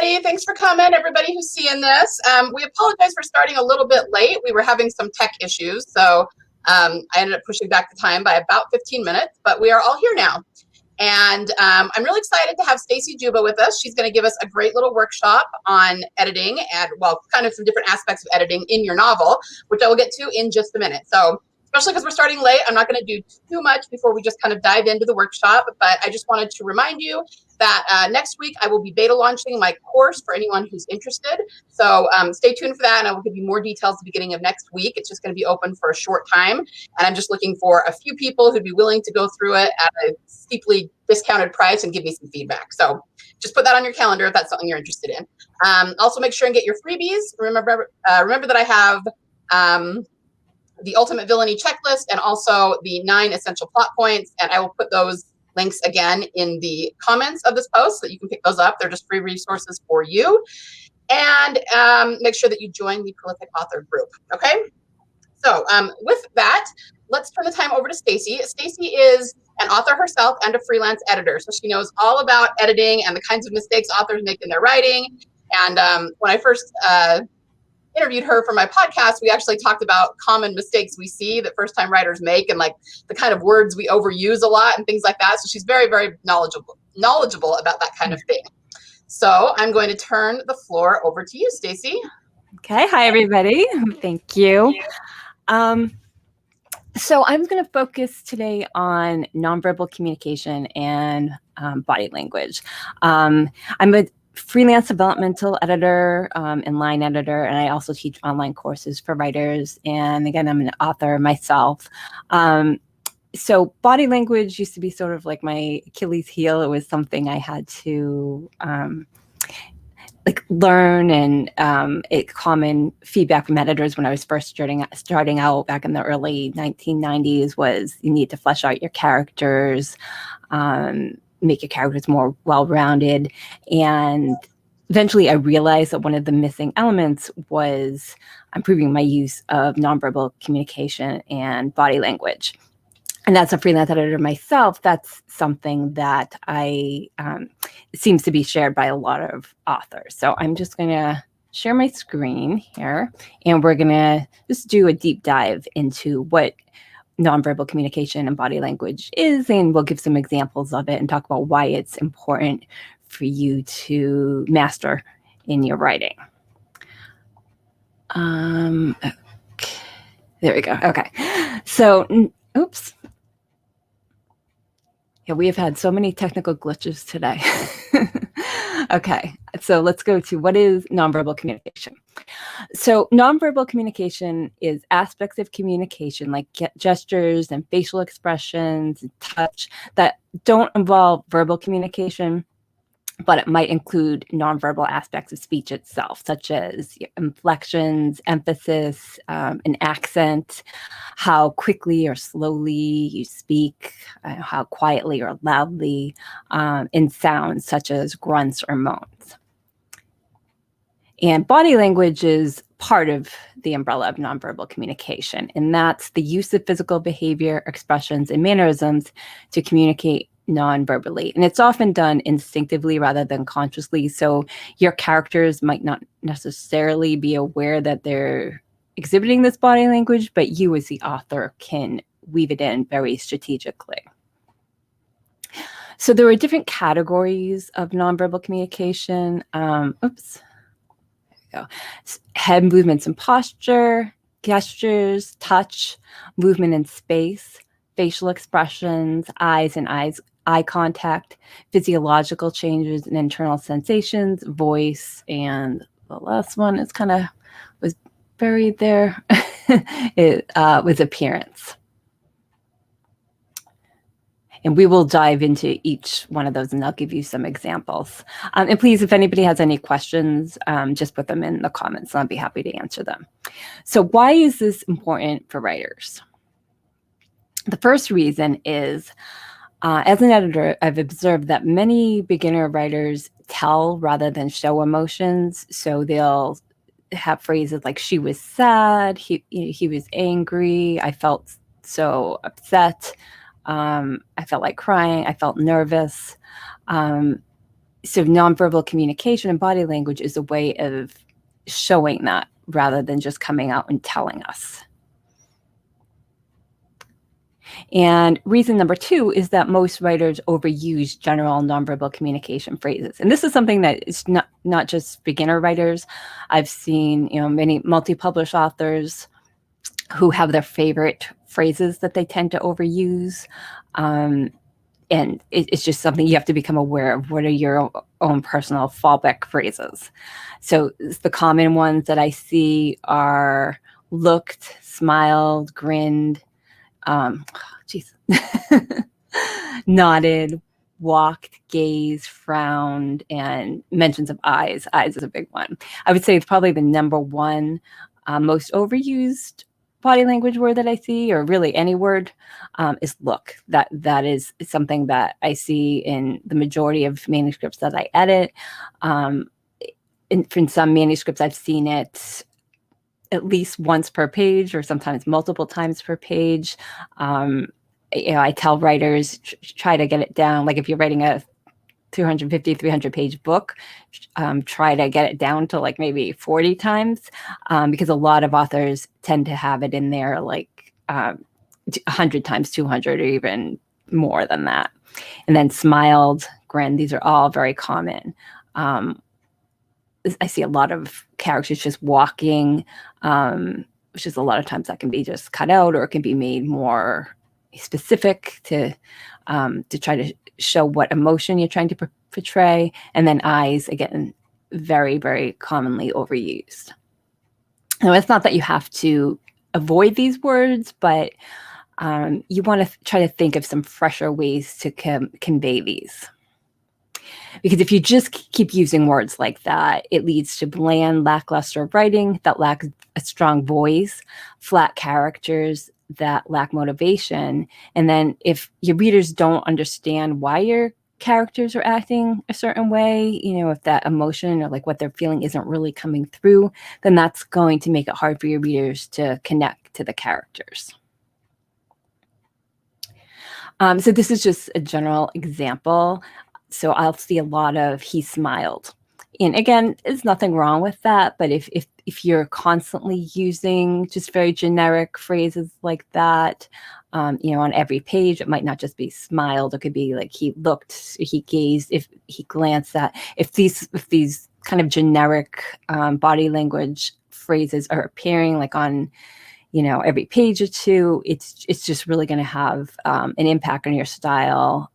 everybody. Thanks for coming, everybody who's seeing this. We apologize for starting a little bit late. We were having some tech issues, so I ended up pushing back the time by about 15 minutes, but we are all here now. And I'm really excited to have Stacy Juba with us. She's going to give us a great little workshop on editing and, well, kind of some different aspects of editing in your novel, which I will get to in just a minute. So especially because we're starting late, I'm not going to do too much before we just kind of dive into the workshop, but I just wanted to remind you that next week I will be beta launching my course for anyone who's interested. So stay tuned for that, and I will give you more details at the beginning of next week. It's just going to be open for a short time, and I'm just looking for a few people who'd be willing to go through it at a steeply discounted price and give me some feedback. So just put that on your calendar if that's something you're interested in. Also, make sure and get your freebies. Remember that I have the Ultimate Villainy Checklist and also the 9 essential plot points, and I will put those links again in the comments of this post so that you can pick those up. They're just free resources for you. And make sure that you join the Prolific Author group. Okay? So with that, let's turn the time over to Stacy. Stacy is an author herself and a freelance editor. So she knows all about editing and the kinds of mistakes authors make in their writing. And when I first interviewed her for my podcast, we actually talked about common mistakes we see that first-time writers make and like the kind of words we overuse a lot and things like that. So she's very, very knowledgeable about that kind of thing. So I'm going to turn the floor over to you, Stacy. Okay. Hi, everybody. Thank you. So I'm going to focus today on nonverbal communication and body language. I'm a freelance developmental editor and line editor, and I also teach online courses for writers. And again, I'm an author myself. So body language used to be sort of like my Achilles heel. It was something I had to learn, and common feedback from editors when I was first starting out back in the early 1990s was you need to flesh out your characters, make your characters more well-rounded. And eventually I realized that one of the missing elements was improving my use of nonverbal communication and body language. And as a freelance editor myself, that's something that seems to be shared by a lot of authors. So I'm just going to share my screen here, and we're going to just do a deep dive into what nonverbal communication and body language is, and we'll give some examples of it and talk about why it's important for you to master in your writing. Okay. There we go. Okay. So, oops. Yeah, we have had so many technical glitches today. Okay, so let's go to what is nonverbal communication. So nonverbal communication is aspects of communication like gestures and facial expressions and touch that don't involve verbal communication, but it might include nonverbal aspects of speech itself, such as inflections, emphasis, an accent, how quickly or slowly you speak, how quietly or loudly, in sounds such as grunts or moans. And body language is part of the umbrella of nonverbal communication, and that's the use of physical behavior, expressions, and mannerisms to communicate non-verbally. And it's often done instinctively rather than consciously. So your characters might not necessarily be aware that they're exhibiting this body language, but you as the author can weave it in very strategically. So there are different categories of nonverbal communication. Oops. There we go. Head movements and posture, gestures, touch, movement in space, facial expressions, eyes and eye contact, physiological changes and internal sensations, voice, and the last one is kind of was buried there. It was appearance. And we will dive into each one of those, and I'll give you some examples. And please, if anybody has any questions, just put them in the comments, and I'll be happy to answer them. So why is this important for writers? The first reason is, as an editor, I've observed that many beginner writers tell rather than show emotions. So they'll have phrases like, she was sad, he was angry, I felt so upset, I felt like crying, I felt nervous. So nonverbal communication and body language is a way of showing that rather than just coming out and telling us. And reason number 2 is that most writers overuse general nonverbal communication phrases. And this is something that is not just beginner writers. I've seen, many multi-published authors who have their favorite phrases that they tend to overuse. And it's just something you have to become aware of. What are your own personal fallback phrases? So the common ones that I see are looked, smiled, grinned, nodded, walked, gazed, frowned, and mentions of eyes. Eyes is a big one. I would say it's probably the number one most overused body language word that I see, or really any word, is look. That is something that I see in the majority of manuscripts that I edit. In some manuscripts, I've seen it at least once per page, or sometimes multiple times per page. I tell writers, try to get it down. Like if you're writing a 250, 300 page book, try to get it down to like maybe 40 times, because a lot of authors tend to have it in there like 100 times, 200, or even more than that. And then smiled, grinned, these are all very common. I see a lot of characters just walking, which is a lot of times that can be just cut out, or it can be made more specific to try to show what emotion you're trying to portray. And then eyes, again, very, very commonly overused. Now, it's not that you have to avoid these words, but you want to try to think of some fresher ways to convey these. Because if you just keep using words like that, it leads to bland, lackluster writing that lacks a strong voice, flat characters that lack motivation. And then if your readers don't understand why your characters are acting a certain way, if that emotion or like what they're feeling isn't really coming through, then that's going to make it hard for your readers to connect to the characters. So this is just a general example. So I'll see a lot of he smiled. And again, there's nothing wrong with that. But if you're constantly using just very generic phrases like that, on every page, it might not just be smiled. It could be like he looked, he gazed, if he glanced at. If these kind of generic body language phrases are appearing like on every page or two, it's just really going to have an impact on your style.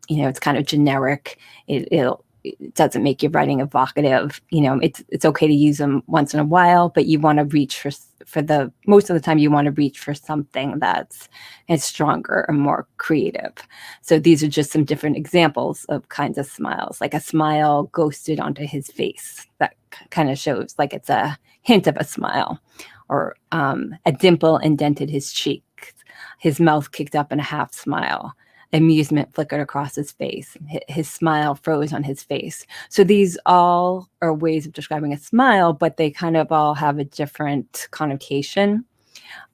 It's kind of generic. It doesn't make your writing evocative. It's okay to use them once in a while, but you want to reach for the most of the time you want to reach for something that's stronger or more creative. So these are just some different examples of kinds of smiles. Like a smile ghosted onto his face. That kind of shows like it's a hint of a smile. Or a dimple indented his cheek. His mouth kicked up in a half smile. Amusement flickered across his face. His smile froze on his face. So these all are ways of describing a smile, but they kind of all have a different connotation.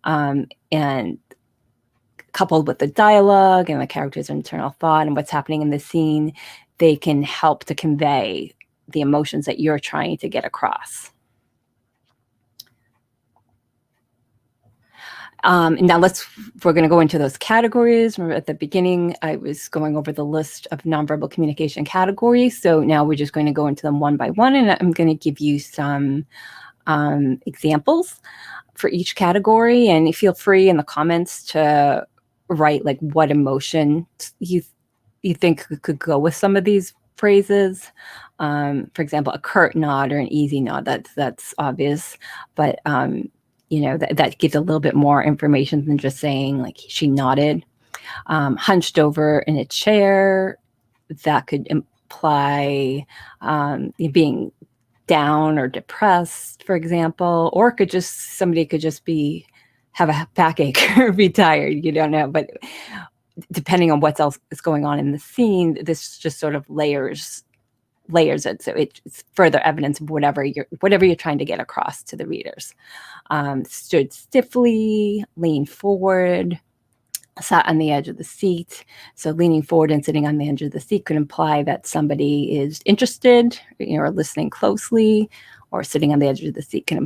And coupled with the dialogue and the character's internal thought and what's happening in the scene, they can help to convey the emotions that you're trying to get across. And now we're going to go into those categories. Remember at the beginning, I was going over the list of nonverbal communication categories. So now we're just going to go into them one by one, and I'm going to give you some examples for each category. And feel free in the comments to write like what emotion you think could go with some of these phrases. For example, a curt nod or an easy nod, that's obvious, but that gives a little bit more information than just saying like she nodded. Hunched over in a chair, that could imply being down or depressed, for example, or somebody could just have a backache or be tired. You don't know, but depending on what else is going on in the scene, this just sort of layers it, so it's further evidence of whatever you're trying to get across to the readers. Stood stiffly, leaned forward, sat on the edge of the seat. So leaning forward and sitting on the edge of the seat could imply that somebody is interested, or listening closely, or sitting on the edge of the seat could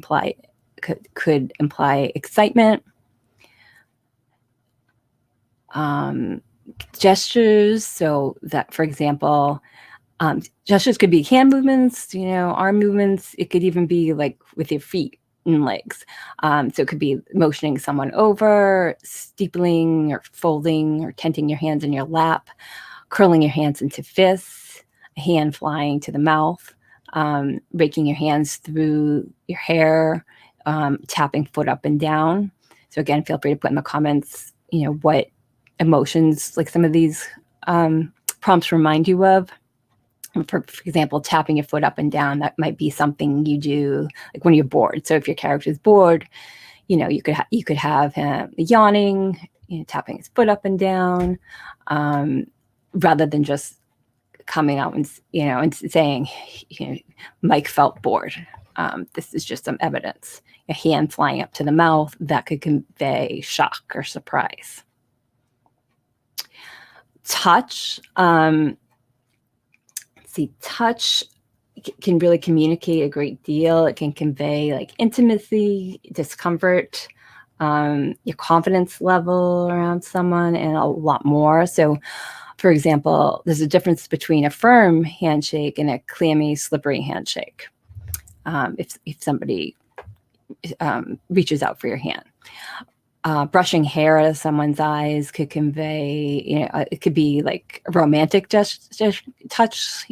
imply excitement. Gestures, so that, for example, gestures could be hand movements, arm movements. It could even be like with your feet and legs. So it could be motioning someone over, steepling or folding or tenting your hands in your lap, curling your hands into fists, a hand flying to the mouth, raking your hands through your hair, tapping foot up and down. So again, feel free to put in the comments, what emotions like some of these prompts remind you of. For example, tapping your foot up and down, that might be something you do like when you're bored. So if your character is bored, you could have him yawning, tapping his foot up and down, rather than just coming out and saying, Mike felt bored. This is just some evidence. A hand flying up to the mouth, that could convey shock or surprise. Touch. Touch can really communicate a great deal. It can convey like intimacy, discomfort, your confidence level around someone, and a lot more. So, for example, there's a difference between a firm handshake and a clammy, slippery handshake. If somebody reaches out for your hand. Brushing hair out of someone's eyes could convey, it could be like a romantic touch, a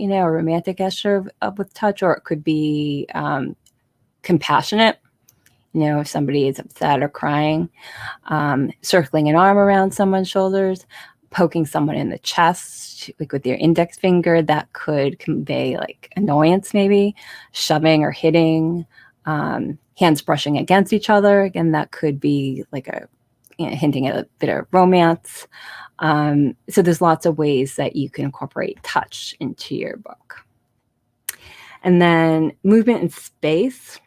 romantic gesture with touch, or it could be compassionate, if somebody is upset or crying. Circling an arm around someone's shoulders, poking someone in the chest, like with your index finger, that could convey like annoyance maybe. Shoving or hitting. Hands brushing against each other. Again, that could be like hinting at a bit of romance. So there's lots of ways that you can incorporate touch into your book. And then movement in space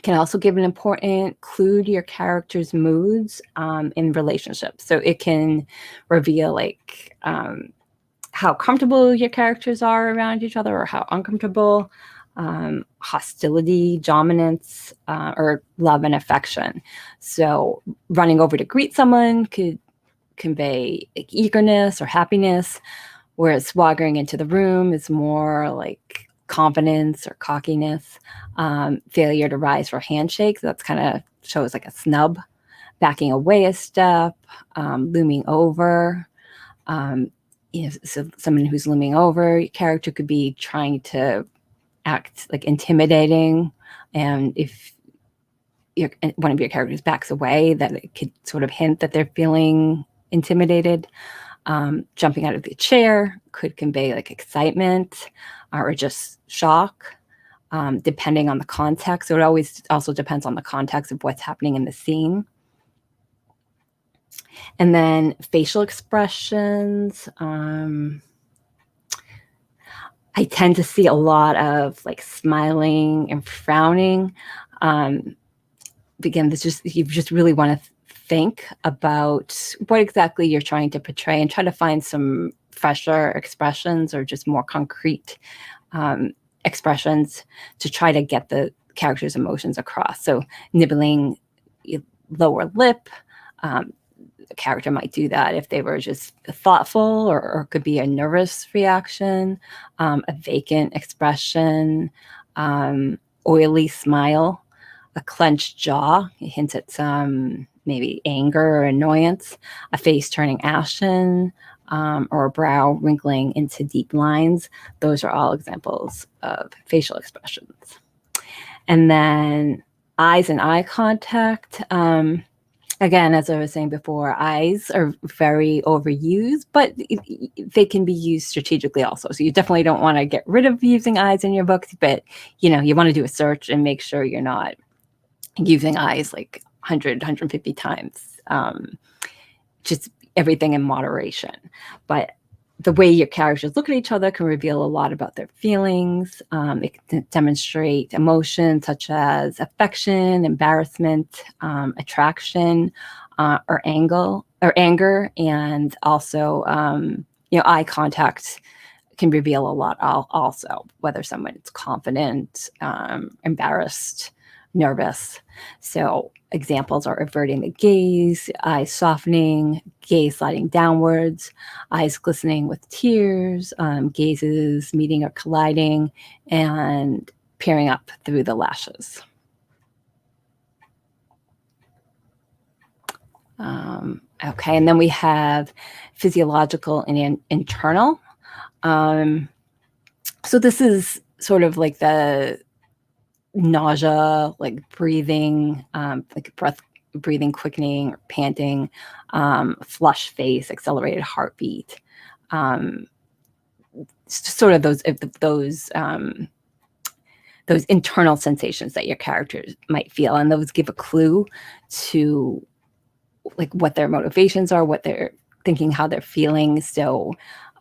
can also give an important clue to your character's moods in relationships. So it can reveal like how comfortable your characters are around each other or how uncomfortable. Hostility, dominance, or love and affection. So running over to greet someone could convey like eagerness or happiness, whereas swaggering into the room is more like confidence or cockiness. Failure to rise for handshakes, that's kind of shows like a snub. Backing away a step, looming over. So someone who's looming over, your character could be trying to act like intimidating, and if one of your characters backs away, that it could sort of hint that they're feeling intimidated. Jumping out of the chair could convey like excitement or just shock, depending on the context. So it always also depends on the context of what's happening in the scene. And then facial expressions. I tend to see a lot of like smiling and frowning. Again, you just really want to think about what exactly you're trying to portray and try to find some fresher expressions or just more concrete expressions to try to get the character's emotions across. So nibbling lower lip, the character might do that if they were just thoughtful, or could be a nervous reaction, a vacant expression, oily smile, a clenched jaw, it hints at some maybe anger or annoyance, a face turning ashen, or a brow wrinkling into deep lines. Those are all examples of facial expressions. And then eyes and eye contact. Again, as I was saying before, eyes are very overused, but they can be used strategically also. So you definitely don't want to get rid of using eyes in your books, but you want to do a search and make sure you're not using eyes like 100, 150 times. Just everything in moderation. But the way your characters look at each other can reveal a lot about their feelings. It can demonstrate emotions such as affection, embarrassment, attraction, or anger, and also eye contact can reveal a lot also, whether someone's confident, embarrassed, nervous. So examples are averting the gaze, eyes softening, gaze sliding downwards, eyes glistening with tears, gazes meeting or colliding, and peering up through the lashes. Okay, and then we have physiological and internal. So this is sort of like the nausea, like breathing, like breathing quickening, or panting, flush face, accelerated heartbeat, sort of those internal sensations that your characters might feel, and those give a clue to like what their motivations are, what they're thinking, how they're feeling. So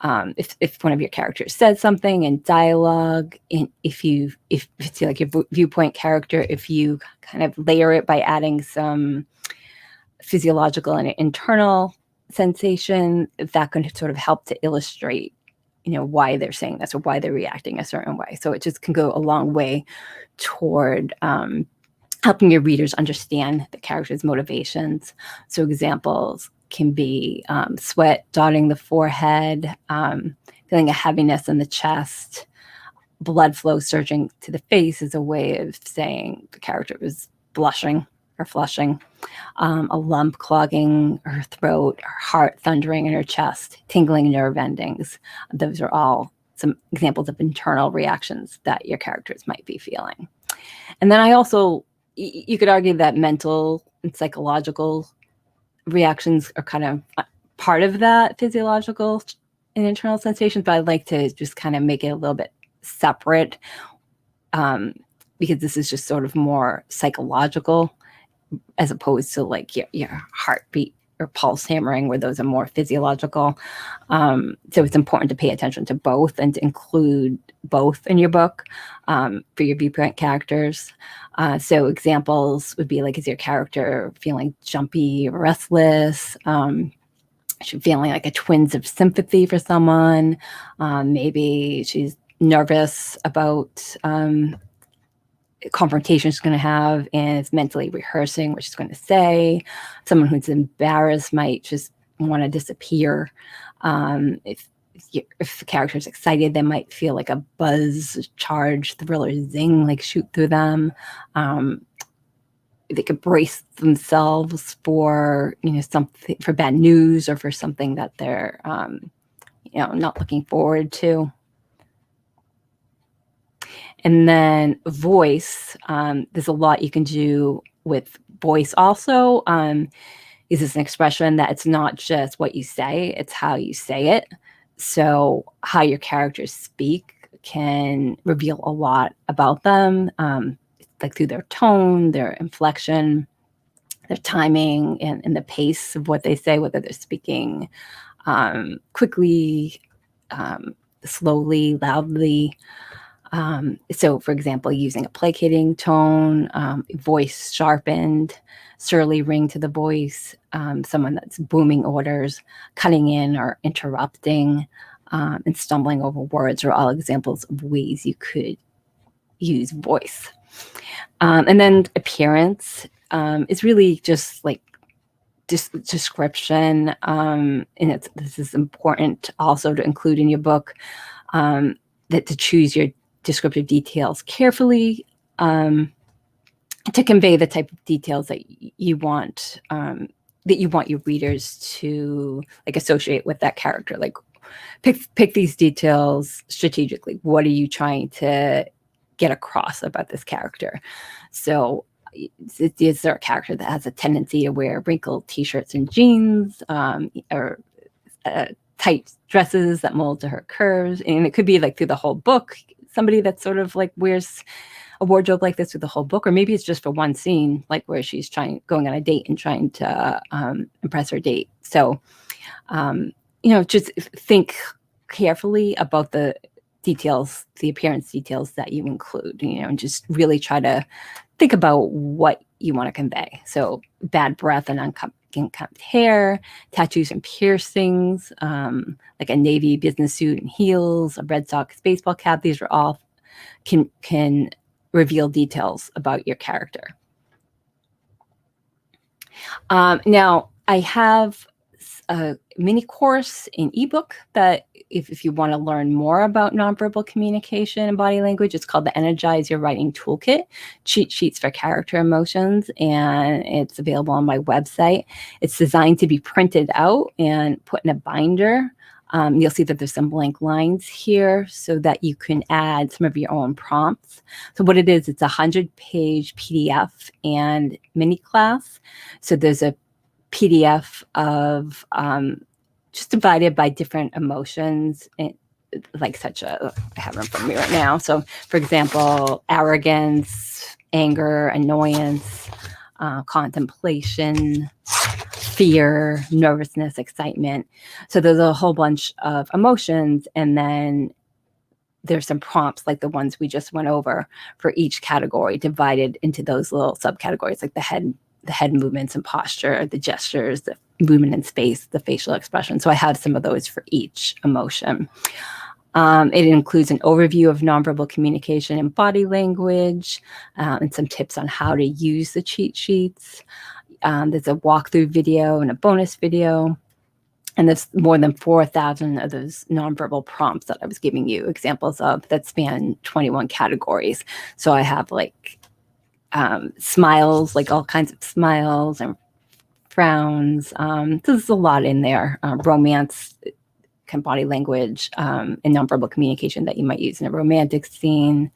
if one of your characters said something in dialogue, and if it's like your viewpoint character, if you kind of layer it by adding some physiological and internal sensation, that can sort of help to illustrate, why they're saying this or why they're reacting a certain way. So it just can go a long way toward helping your readers understand the character's motivations. So examples can be sweat dotting the forehead, feeling a heaviness in the chest, blood flow surging to the face is a way of saying the character was blushing or flushing, a lump clogging her throat, her heart thundering in her chest, tingling nerve endings. Those are all some examples of internal reactions that your characters might be feeling. And then you could argue that mental and psychological reactions are kind of part of that physiological and internal sensations, but I'd like to just kind of make it a little bit separate, because this is just sort of more psychological as opposed to like your heartbeat or pulse hammering, where those are more physiological. So it's important to pay attention to both and to include both in your book for your viewpoint characters. So examples would be like, is your character feeling jumpy, restless, feeling like a twinge of sympathy for someone? Maybe she's nervous about confrontation she's going to have and is mentally rehearsing what she's going to say. Someone who's embarrassed might just want to disappear. If the character is excited, they might feel like a buzz, charge, thrill, or zing, like shoot through them. They could brace themselves for something, for bad news, or for something that they're not looking forward to. And then voice, there's a lot you can do with voice also. Is this an expression that it's not just what you say, it's how you say it. So how your characters speak can reveal a lot about them, like through their tone, their inflection, their timing, and the pace of what they say, whether they're speaking quickly, slowly, loudly. So, for example, using a placating tone, voice sharpened, surly ring to the voice, someone that's booming orders, cutting in or interrupting, and stumbling over words are all examples of ways you could use voice. And then appearance is really just like description, and this is important also to include in your book, that to choose your descriptive details carefully, to convey the type of details that you want your readers to like associate with that character. Like pick these details strategically. What are you trying to get across about this character? So is there a character that has a tendency to wear wrinkled t-shirts and jeans, or tight dresses that mold to her curves? And it could be like through the whole book, somebody that sort of like wears a wardrobe like this through the whole book, or maybe it's just for one scene, like where she's going on a date and trying to impress her date. So, just think carefully about the details, the appearance details that you include, and just really try to think about what you want to convey. So bad breath and unkempt hair, tattoos and piercings, like a navy business suit and heels, a Red Sox baseball cap. These are all can reveal details about your character. Now, I have a mini course in ebook that if you want to learn more about nonverbal communication and body language, it's called the Energize Your Writing Toolkit, Cheat Sheets for Character Emotions, and it's available on my website. It's designed to be printed out and put in a binder. You'll see that there's some blank lines here so that you can add some of your own prompts. So what it is, it's a 100-page PDF and mini class. So there's a PDF of just divided by different emotions, like I have them from me right now. So for example, arrogance, anger, annoyance, contemplation, fear, nervousness, excitement. So there's a whole bunch of emotions, and then there's some prompts like the ones we just went over for each category, divided into those little subcategories, like the head movements and posture, the gestures, the movement in space, the facial expression. So I have some of those for each emotion. It includes an overview of nonverbal communication and body language, and some tips on how to use the cheat sheets. There's a walkthrough video and a bonus video. And there's more than 4,000 of those nonverbal prompts that I was giving you examples of that span 21 categories. So I have like smiles, like all kinds of smiles and frowns. So there's a lot in there. Romance, body language, and nonverbal communication that you might use in a romantic scene.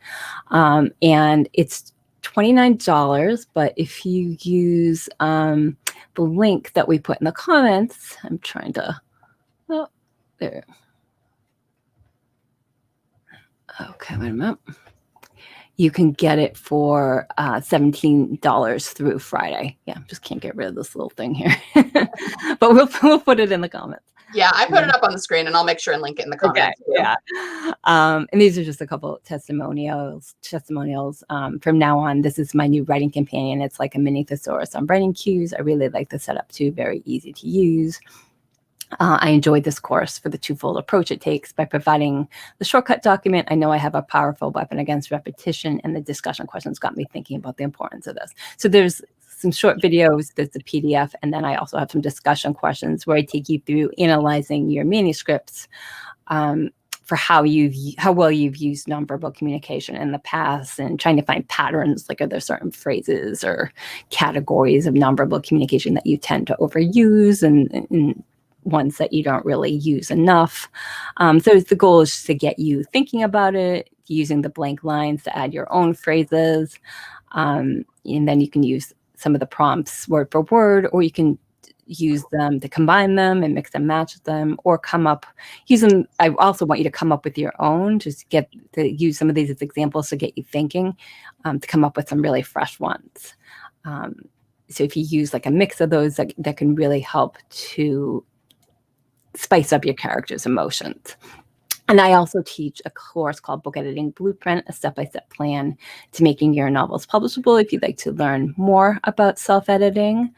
And it's $29, but if you use the link that we put in the comments, I'm trying to, oh, there. Okay, wait a minute. You can get it for $17 through Friday. Yeah, just can't get rid of this little thing here. But we'll put it in the comments. Yeah, I put it up on the screen, and I'll make sure and link it in the comments. Okay, yeah. And these are just a couple of testimonials. From now on, this is my new writing companion. It's like a mini thesaurus on writing cues. I really like the setup too. Very easy to use. I enjoyed this course for the twofold approach it takes. By providing the shortcut document, I know I have a powerful weapon against repetition, and the discussion questions got me thinking about the importance of this. So there's some short videos, there's the PDF, and then I also have some discussion questions where I take you through analyzing your manuscripts for how well you've used nonverbal communication in the past, and trying to find patterns, like are there certain phrases or categories of nonverbal communication that you tend to overuse and ones that you don't really use enough. So the goal is to get you thinking about it, using the blank lines to add your own phrases. And then you can use some of the prompts word for word, or you can use them to combine them and mix and match them, or use them. I also want you to come up with your own, just use some of these as examples to get you thinking, to come up with some really fresh ones. So if you use like a mix of those, that can really help to spice up your character's emotions. And I also teach a course called Book Editing Blueprint, a step-by-step plan to making your novels publishable if you'd like to learn more about self-editing.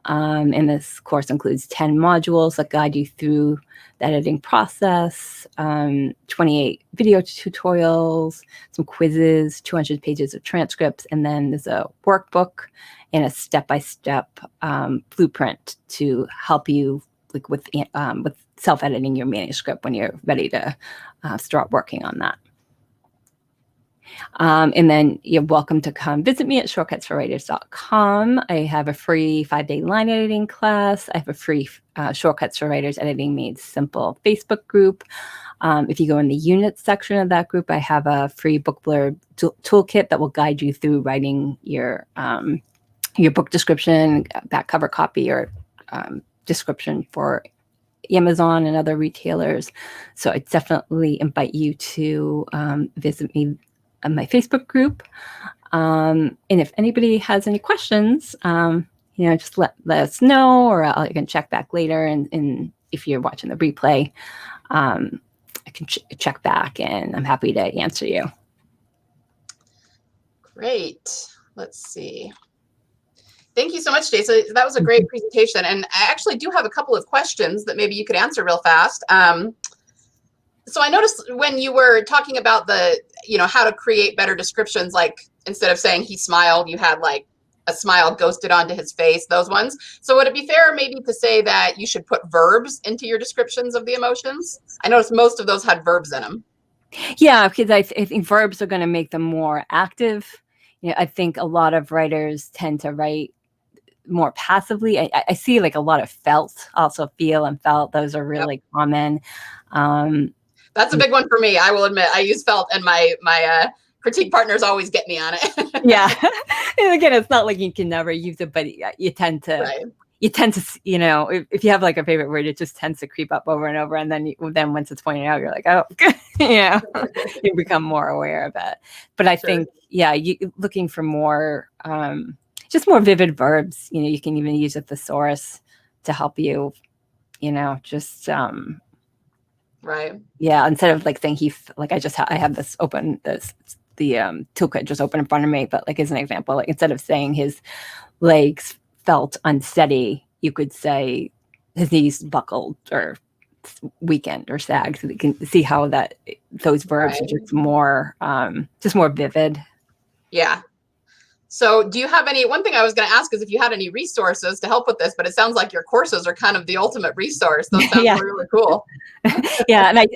And this course includes 10 modules that guide you through the editing process, 28 video tutorials, some quizzes, 200 pages of transcripts, and then there's a workbook and a step-by-step blueprint to help you with self-editing your manuscript when you're ready to start working on that. And then you're welcome to come visit me at shortcutsforwriters.com. I have a free 5-day line editing class. I have a free Shortcuts for Writers Editing Made Simple Facebook group. If you go in the units section of that group, I have a free book blurb toolkit that will guide you through writing your book description, back cover copy, or description for Amazon and other retailers. So I definitely invite you to visit me on my Facebook group. And if anybody has any questions, just let us know, or I can check back later. And if you're watching the replay, I can check back, and I'm happy to answer you. Great. Let's see. Thank you so much, Stacey. That was a great presentation. And I actually do have a couple of questions that maybe you could answer real fast. So I noticed when you were talking about the, how to create better descriptions, like instead of saying he smiled, you had like a smile ghosted onto his face, those ones. So would it be fair maybe to say that you should put verbs into your descriptions of the emotions? I noticed most of those had verbs in them. Yeah, because I think verbs are going to make them more active. I think a lot of writers tend to write more passively. I see like a lot of felt, also feel and felt. Those are really common. That's a big one for me. I will admit, I use felt, and my critique partners always get me on it. Yeah. And again, it's not like you can never use it, but you tend to, right. if you have like a favorite word, it just tends to creep up over and over. And then once it's pointed out, you're like, oh, you become more aware of it. But I think, you looking for more, just more vivid verbs. You can even use a thesaurus to help you, just, right. Yeah. Instead of like saying I have this open, the toolkit just open in front of me, but like as an example, like instead of saying his legs felt unsteady, you could say his knees buckled or weakened or sagged, so that you can see how those verbs are just more vivid. Yeah. So do you have one thing I was going to ask is if you had any resources to help with this, but it sounds like your courses are kind of the ultimate resource. Those sound really cool. Yeah. And I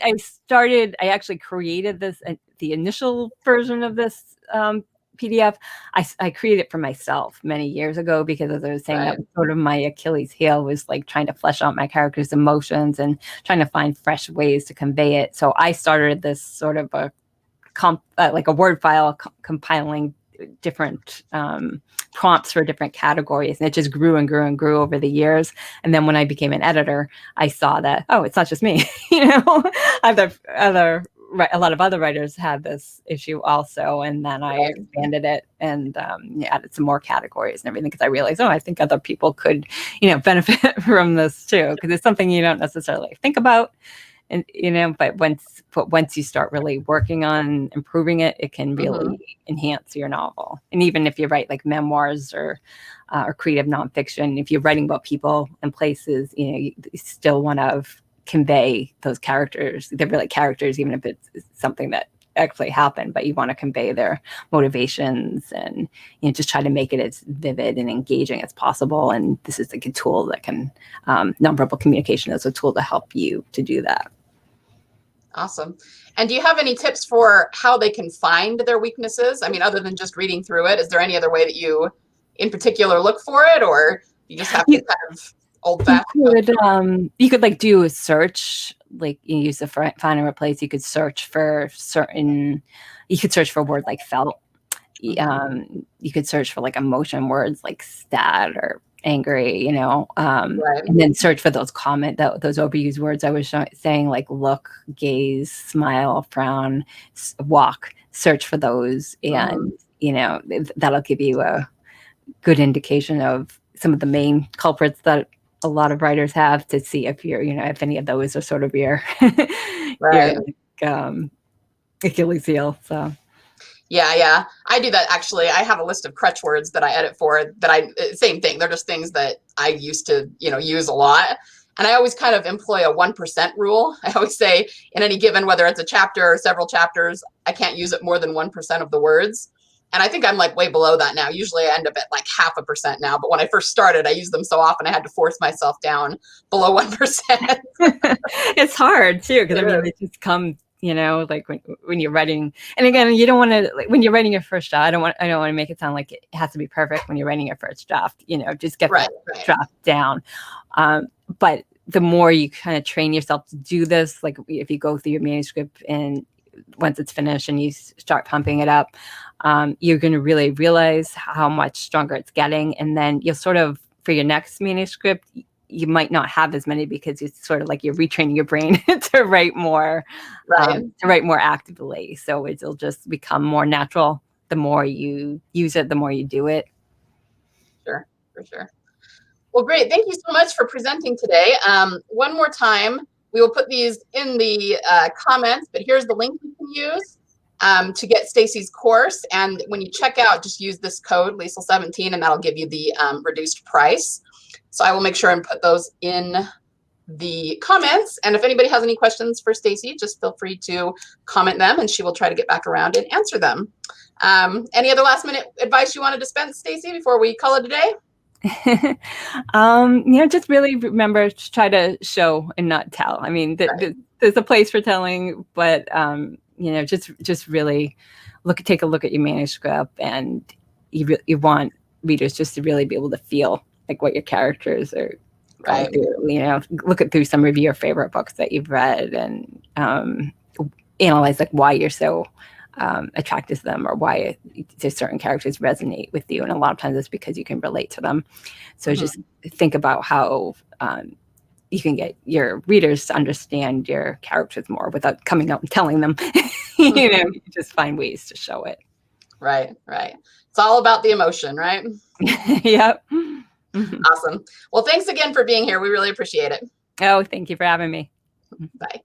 actually created the initial version of this PDF. I created it for myself many years ago because, as I was saying, that was sort of my Achilles heel, was like trying to flesh out my character's emotions and trying to find fresh ways to convey it. So I started this sort of like a word file compiling different prompts for different categories, and it just grew and grew and grew over the years. And then when I became an editor, I saw that, it's not just me. A lot of other writers had this issue also, and then I expanded it and added some more categories and everything, because I realized, I think other people could benefit from this too, because it's something you don't necessarily think about. And but once you start really working on improving it, it can really enhance your novel. And even if you write like memoirs or creative nonfiction, if you're writing about people and places, you still want to convey those characters. They're really characters, even if it's something that actually happened, but you want to convey their motivations and just try to make it as vivid and engaging as possible. And this is like a tool that can nonverbal communication is a tool to help you to do that. Awesome. And do you have any tips for how they can find their weaknesses? I mean, other than just reading through it, is there any other way that you in particular look for it, or you just have to kind of old-fashioned? You could like do a search, like you use the find and replace. You could search for a word like felt. You could search for like emotion words like sad or angry, and then search for those those overused words I was saying, like look, gaze, smile, frown, walk. Search for those, and that'll give you a good indication of some of the main culprits that a lot of writers have, to see if you're, if any of those are sort of your, Achilles heel. So. Yeah. I do that actually. I have a list of crutch words that I edit for same thing. They're just things that I used to, use a lot. And I always kind of employ a 1% rule. I always say in any given, whether it's a chapter or several chapters, I can't use it more than 1% of the words. And I think I'm like way below that now. Usually I end up at like 0.5% now. But when I first started, I used them so often, I had to force myself down below 1%. It's hard too, because they just come, like when you're writing. And again, you don't want to, like, when you're writing your first draft, I don't want to make it sound like it has to be perfect when you're writing your first draft. Just get that draft down. But the more you kind of train yourself to do this, like if you go through your manuscript and once it's finished and you start pumping it up, you're going to really realize how much stronger it's getting. And then you'll sort of, for your next manuscript, you might not have as many, because it's sort of like you're retraining your brain to write more, actively. So it'll just become more natural. The more you use it, the more you do it. Sure, for sure. Well, great. Thank you so much for presenting today. One more time, we will put these in the comments, but here's the link you can use. to get Stacy's course. And when you check out, just use this code, Liesel17, and that'll give you the reduced price. So I will make sure and put those in the comments. And if anybody has any questions for Stacy, just feel free to comment them and she will try to get back around and answer them. Any other last minute advice you want to dispense, Stacy, before we call it a day? Just really remember to try to show and not tell. I mean, there's a place for telling, but just really take a look at your manuscript, and you want readers just to really be able to feel like what your characters are going through. Look through some of your favorite books that you've read, and analyze like why you're so attracted to them, or why certain characters resonate with you. And a lot of times it's because you can relate to them. So just think about how you can get your readers to understand your characters more without coming out and telling them. You just find ways to show it. Right. It's all about the emotion, right? Yep. Awesome. Well, thanks again for being here. We really appreciate it. Oh, thank you for having me. Bye.